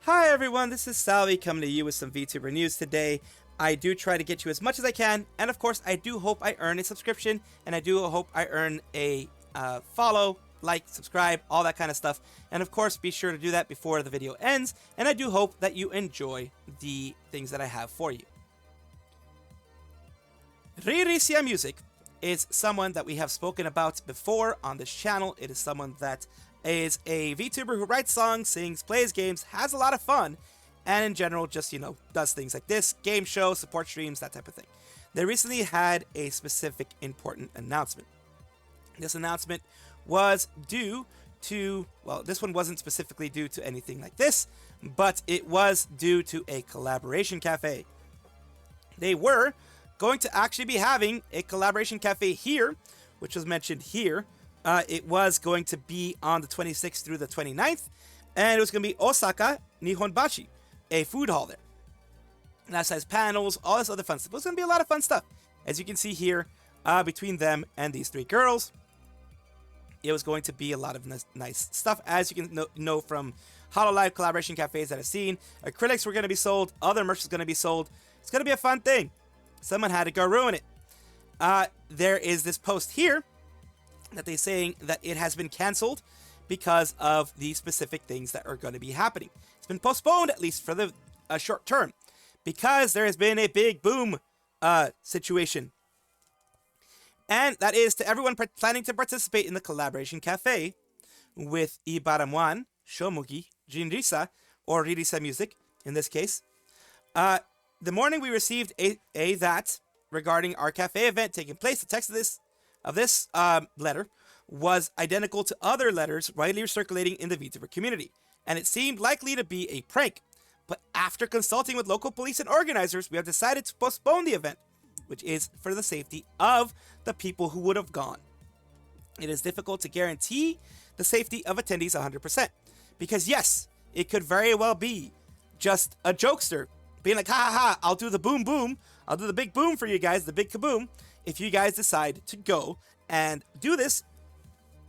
Hi everyone, this is Salvi coming to you with some VTuber news today. I do try to get you as much as I can, and of course I do hope I earn a subscription, and I do hope I earn a follow, like, subscribe, all that kind of stuff. And of course be sure to do that before the video ends, and I do hope that you enjoy the things that I have for you. THRE Music is someone that we have spoken about before on this channel. It is someone that is a VTuber who writes songs, sings, plays games, has a lot of fun, and in general just, does things like this, game shows, support streams, that type of thing. They recently had a specific important announcement. This announcement was due to, well, this one wasn't specifically due to anything like this, but it was due to a collaboration cafe. They were going to actually be having a collaboration cafe here, which was mentioned here. It was going to be on the 26th through the 29th, and it was going to be Osaka Nihonbashi, a food hall there. And that has panels, all this other fun stuff. It was going to be a lot of fun stuff. As you can see here, between them and these three girls, it was going to be a lot of nice stuff. As you can know from Hololive collaboration cafes that I've seen, acrylics were going to be sold, other merch is going to be sold. It's going to be a fun thing. Someone had to go ruin it. There is this post here that they're saying that it has been canceled because of the specific things that are going to be happening. It's been postponed, at least for the short term, because there has been a big boom situation. And that is to everyone planning to participate in the collaboration cafe with Ibaramwan, Shomugi, Jinrisa, or Ririsa Music in this case. The morning we received that regarding our cafe event taking place, the text of this letter was identical to other letters widely circulating in the VTuber community, and it seemed likely to be a prank. But after consulting with local police and organizers, we have decided to postpone the event, which is for the safety of the people who would have gone. It is difficult to guarantee the safety of attendees 100%, because yes, it could very well be just a jokester being like, ha ha ha, I'll do the boom boom, I'll do the big boom for you guys, the big kaboom, if you guys decide to go and do this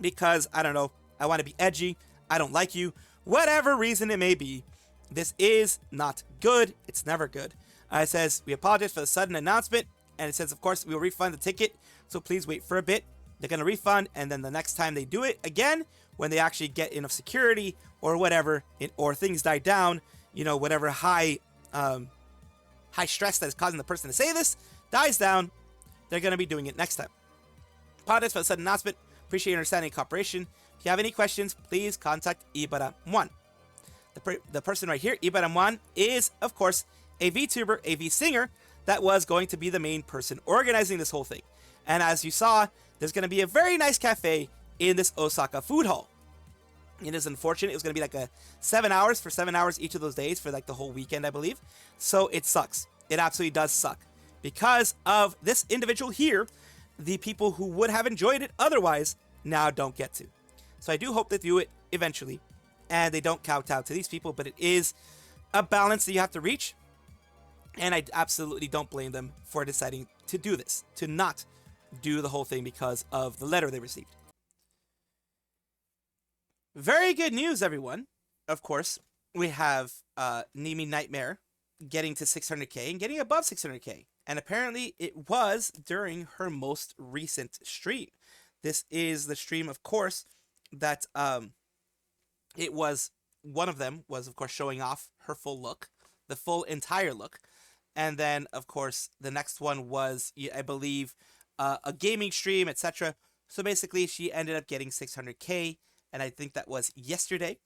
because, I don't know, I want to be edgy, I don't like you, whatever reason it may be. This is not good. It's never good. It says, we apologize for the sudden announcement, and it says, of course, we will refund the ticket, so please wait for a bit. They're going to refund, and then the next time they do it again, when they actually get enough security or whatever, or things die down, whatever high stress that is causing the person to say this dies down, they're going to be doing it next time. Apologize for the sudden announcement. Appreciate your understanding and cooperation. If you have any questions, please contact Ibaramwan. The person right here, Ibaramwan, is, of course, a VTuber, a V-singer, that was going to be the main person organizing this whole thing. And as you saw, there's going to be a very nice cafe in this Osaka food hall. It is unfortunate. It was going to be like 7 hours for 7 hours each of those days for like the whole weekend, I believe. So it sucks. It absolutely does suck. Because of this individual here, the people who would have enjoyed it otherwise now don't get to. So I do hope they do it eventually, and they don't kowtow to these people, but it is a balance that you have to reach, and I absolutely don't blame them for deciding to do this, to not do the whole thing because of the letter they received. Very good news, everyone. Of course, we have Nimi Nightmare getting to 600k and getting above 600k. And apparently it was during her most recent stream. This is the stream, of course, that it was, one of them was, of course, showing off her full look, the full entire look. And then, of course, the next one was, I believe, a gaming stream, etc. So basically, she ended up getting 600k, and I think that was yesterday.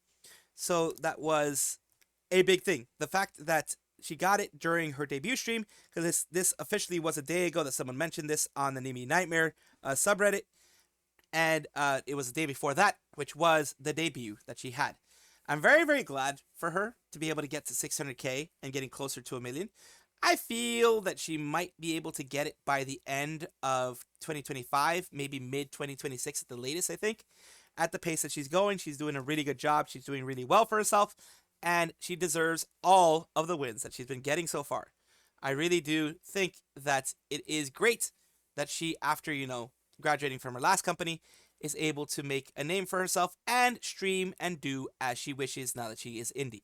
So that was a big thing. The fact that she got it during her debut stream, because this officially was a day ago that someone mentioned this on the Nimi Nightmare subreddit, and it was the day before that, which was the debut that she had. I'm very, very glad for her to be able to get to 600k and getting closer to 1 million. I feel that she might be able to get it by the end of 2025, maybe mid-2026 at the latest, I think. At the pace that she's going, she's doing a really good job. She's doing really well for herself, and she deserves all of the wins that she's been getting so far. I really do think that it is great that she, after, graduating from her last company, is able to make a name for herself and stream and do as she wishes now that she is indie.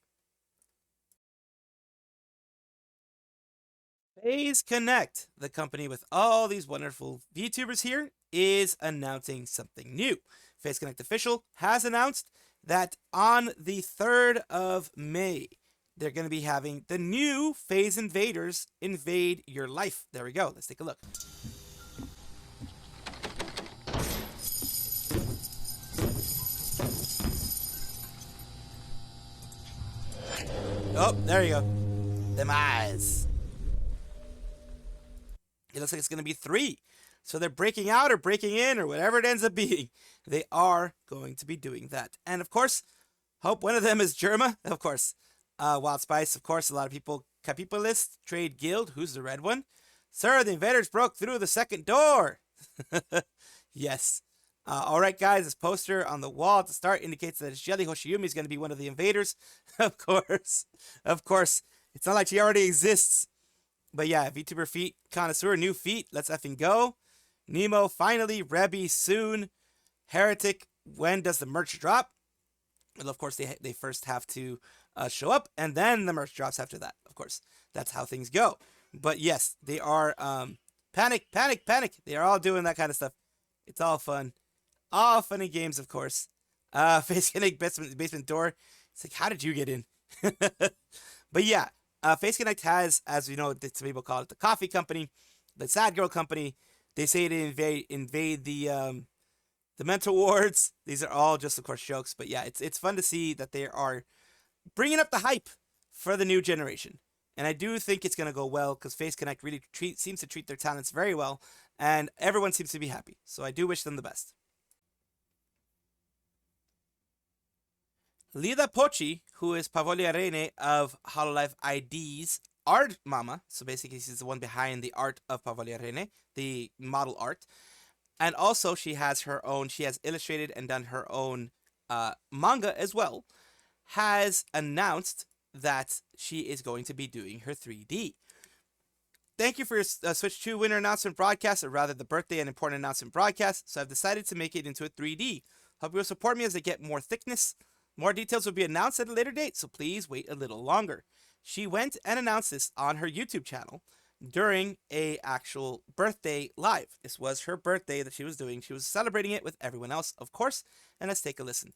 FaZe Connect, the company with all these wonderful VTubers here, is announcing something new. FaZe Connect Official has announced that on the 3rd of May, they're going to be having the new FaZe Invaders invade your life. There we go. Let's take a look. Oh, there you go. Them eyes. It looks like it's going to be 3. So they're breaking out or breaking in or whatever it ends up being. They are going to be doing that. And of course, hope one of them is Germa. Of course. Wild Spice, of course, a lot of people. Capitalist Trade Guild, who's the red one? Sir, the invaders broke through the second door. Yes. Alright guys, this poster on the wall at the start indicates that Jelly Hoshiyumi is going to be one of the invaders. Of course. Of course. It's not like she already exists. But yeah, VTuber feet, connoisseur, new feet, let's effing go. Nemo, finally, Rebby, soon. Heretic, when does the merch drop? Well, of course, they first have to show up, and then the merch drops after that. Of course, that's how things go. But yes, they are, panic, panic, panic. They are all doing that kind of stuff. It's all fun. All funny games, of course. FaZe Connect basement door. It's like, how did you get in? But yeah, FaZe Connect has, as we know, some people call it the coffee company, the sad girl company. They say to invade the mental wards. These are all just, of course, jokes. But yeah, it's fun to see that they are bringing up the hype for the new generation. And I do think it's going to go well because FaZe Connect really seems to treat their talents very well. And everyone seems to be happy. So I do wish them the best. Lida Pochi, who is Pavolia Reine of Hololive ID's art mama. So basically, she's the one behind the art of Pavolia Reine, the model art. And also, she has illustrated and done her own manga as well. Has announced that she is going to be doing her 3D. Thank you for your Switch 2 winner announcement broadcast, or rather the birthday and important announcement broadcast. So I've decided to make it into a 3D. Hope you will support me as I get more thickness. More details will be announced at a later date, so please wait a little longer. She went and announced this on her YouTube channel during a actual birthday live. This was her birthday that she was doing. She was celebrating it with everyone else, of course. And let's take a listen.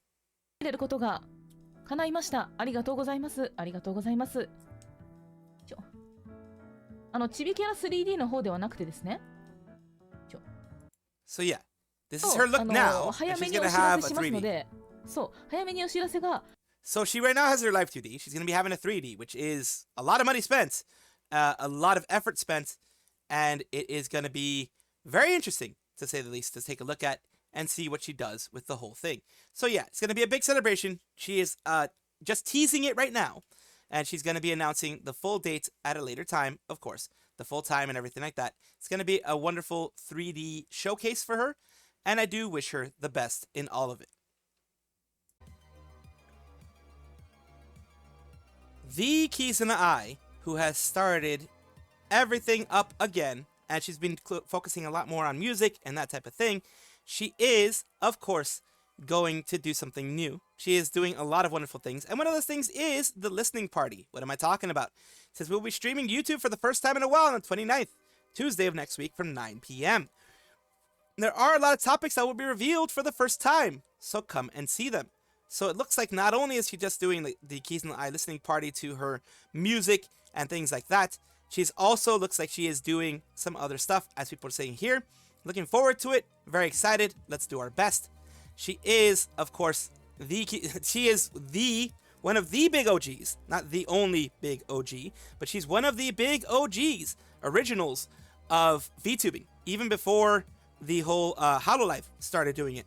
叶いました。ありがとうございます。ありがとうございます。ちびキャラ 3D の方ではなくてですね。So yeah, this is her look now. 早めにお知らせしますので、そう、早めにお知らせが。So she right now has her live 2D. She's going to be having a 3D, which is a lot of money spent, a lot of effort spent, and it is going to be very interesting, to say the least, to take a look at and see what she does with the whole thing. So yeah, it's going to be a big celebration. She is just teasing it right now, and she's going to be announcing the full date at a later time, of course, the full time and everything like that. It's going to be a wonderful 3D showcase for her, and I do wish her the best in all of it. The Kizuna AI, who has started everything up again, and she's been focusing a lot more on music and that type of thing. She is, of course, going to do something new. She is doing a lot of wonderful things, and one of those things is the listening party. What am I talking about? It says we'll be streaming YouTube for the first time in a while on the 29th, Tuesday of next week from 9 p.m. There are a lot of topics that will be revealed for the first time, so come and see them. So it looks like not only is she just doing the Kizuna AI listening party to her music and things like that, she's also looks like she is doing some other stuff, as people are saying here. Looking forward to it. Very excited. Let's do our best. She is, of course, one of the big OGs. Not the only big OG, but she's one of the big OGs, originals of VTubing. Even before the whole Hololive started doing it.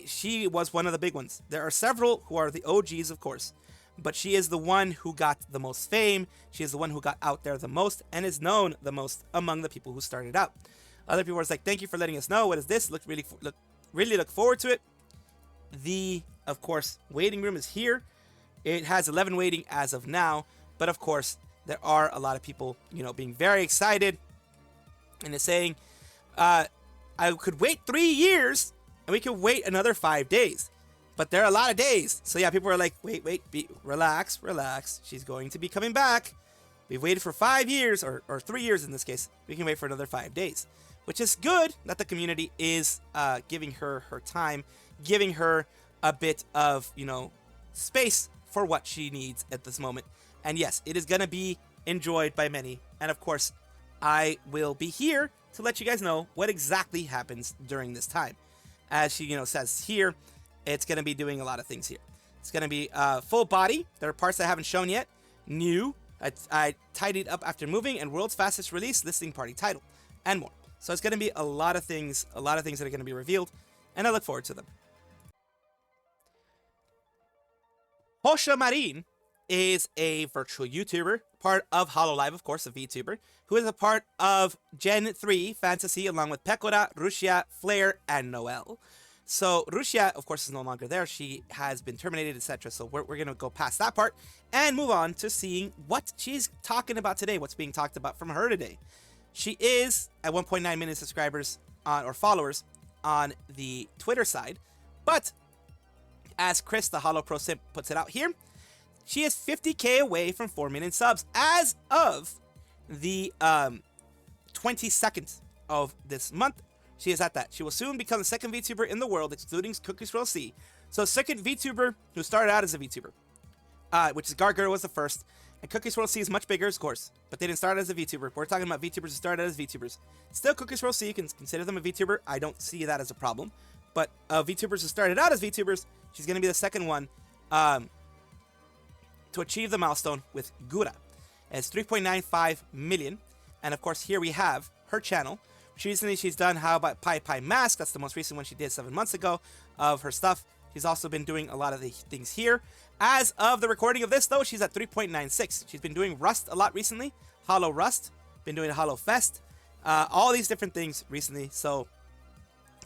She was one of the big ones. There are several who are the OGs, of course, but she is the one who got the most fame. She is the one who got out there the most and is known the most among the people who started out. Other people were like, thank you for letting us know. What is this? Really look forward to it. The, of course, waiting room is here. It has 11 waiting as of now, but of course, there are a lot of people, being very excited and is saying, I could wait 3 years and we could wait another 5 days. But there are a lot of days. So yeah, people are like, wait, relax. She's going to be coming back. We've waited for 5 years, or 3 years in this case. We can wait for another 5 days, which is good that the community is giving her her time, giving her a bit of, you know, space for what she needs at this moment. And yes, it is going to be enjoyed by many. And of course, I will be here to let you guys know what exactly happens during this time. As she, you know, says here, it's going to be doing a lot of things here. It's going to be full body. There are parts I haven't shown yet. New. I tidied up after moving, and world's fastest release, listing party title, and more. So it's going to be a lot of things that are going to be revealed, and I look forward to them. Hololive Marine is a virtual YouTuber, part of Hololive, of course, a VTuber, who is a part of Gen 3 Fantasy, along with Pecora, Rusia, Flare, and Noelle. So Rusia, of course, is no longer there. She has been terminated, etc. So we're going to go past that part and move on to seeing what she's talking about today, what's being talked about from her today. She is at 1.9 million subscribers or followers on the Twitter side, but as Chris, the Holo Pro Simp, puts it out here, she is 50k away from 4 million subs as of the 22nd of this month. She is at that. She will soon become the second VTuber in the world, excluding Squirrel C. So second VTuber who started out as a VTuber, which is Gura was the first. And Squirrel C is much bigger, of course, but they didn't start as a VTuber. We're talking about VTubers who started as VTubers. Still, Squirrel C, you can consider them a VTuber. I don't see that as a problem. But VTubers who started out as VTubers, she's going to be the second one to achieve the milestone with Gura. It's 3.95 million. And of course, here we have her channel. Recently, she's done How About Pai Pai Mask. That's the most recent one she did 7 months ago of her stuff. She's also been doing a lot of the things here. As of the recording of this, though, she's at 3.96. She's been doing Rust a lot recently. Holo Rust. Been doing Holo Fest. All these different things recently. So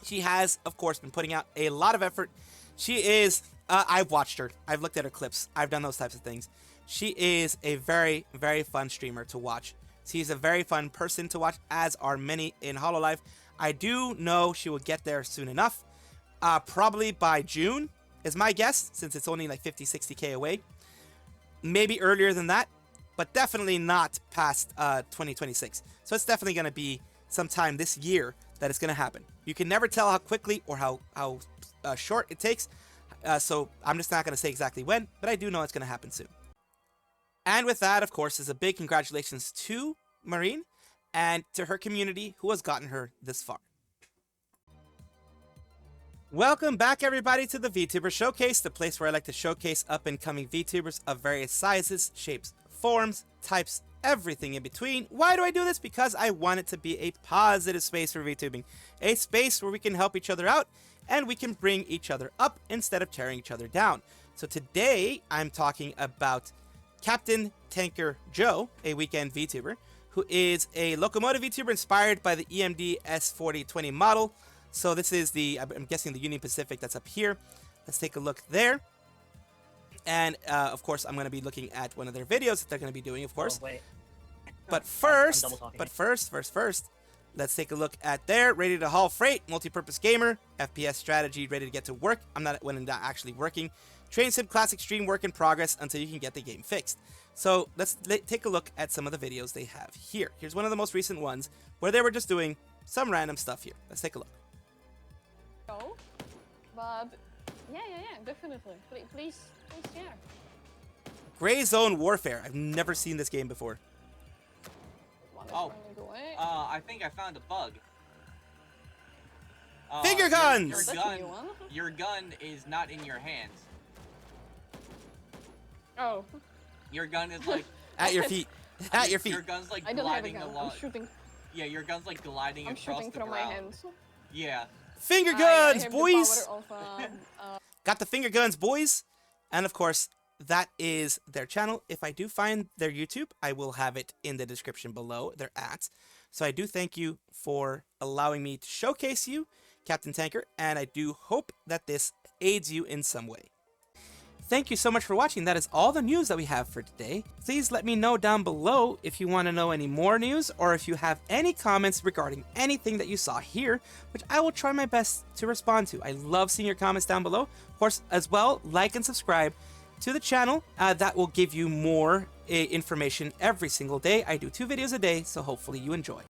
she has, of course, been putting out a lot of effort. She is... I've watched her. I've looked at her clips. I've done those types of things. She is a very, very fun streamer to watch. She's a very fun person to watch, as are many in Hololive. I do know she will get there soon enough. Probably by June is my guess, since it's only like 50, 60k away. Maybe earlier than that, but definitely not past 2026. So it's definitely going to be sometime this year that it's going to happen. You can never tell how quickly or how short it takes. So I'm just not going to say exactly when, but I do know it's going to happen soon. And with that, of course, is a big congratulations to Marine and to her community who has gotten her this far. Welcome back, everybody, to the VTuber Showcase, the place where I like to showcase up-and-coming VTubers of various sizes, shapes, forms, types, everything in between. Why do I do this? Because I want it to be a positive space for VTubing, a space where we can help each other out and we can bring each other up instead of tearing each other down. So today, I'm talking about CPTTANKERJOE, a weekend VTuber, who is a locomotive VTuber inspired by the EMD S4020 model. So this is the, I'm guessing, the Union Pacific that's up here. Let's take a look there. And of course, I'm going to be looking at one of their videos that they're going to be doing, of course. Oh, wait. But first, let's take a look at their Ready to Haul Freight, multi-purpose gamer, FPS strategy, ready to get to work. I'm not when I'm not actually working. Train Sim Classic Stream work in progress until you can get the game fixed. So let's take a look at some of the videos they have here. Here's one of the most recent ones where they were just doing some random stuff here. Let's take a look. No, but yeah, definitely. Please share. Gray Zone Warfare. I've never seen this game before. Oh, I think I found a bug. Finger guns! Your gun is not in your hands. Oh. Your gun is like... At your feet. At your feet. Your gun's like I don't have a gliding gun. along. I'm shooting. Yeah, your gun's like gliding across shooting the from ground. my hands. Yeah. Finger guns, I have boys! The power of, Got the finger guns, boys! And of course, that is their channel. If I do find their YouTube, I will have it in the description below, their @. So I do thank you for allowing me to showcase you, Captain Tanker, and I do hope that this aids you in some way. Thank you so much for watching. That is all the news that we have for today. Please let me know down below if you want to know any more news or if you have any comments regarding anything that you saw here, which I will try my best to respond to. I love seeing your comments down below. Of course, as well, like and subscribe to the channel. That will give you more information every single day. I do 2 videos a day, so hopefully you enjoy.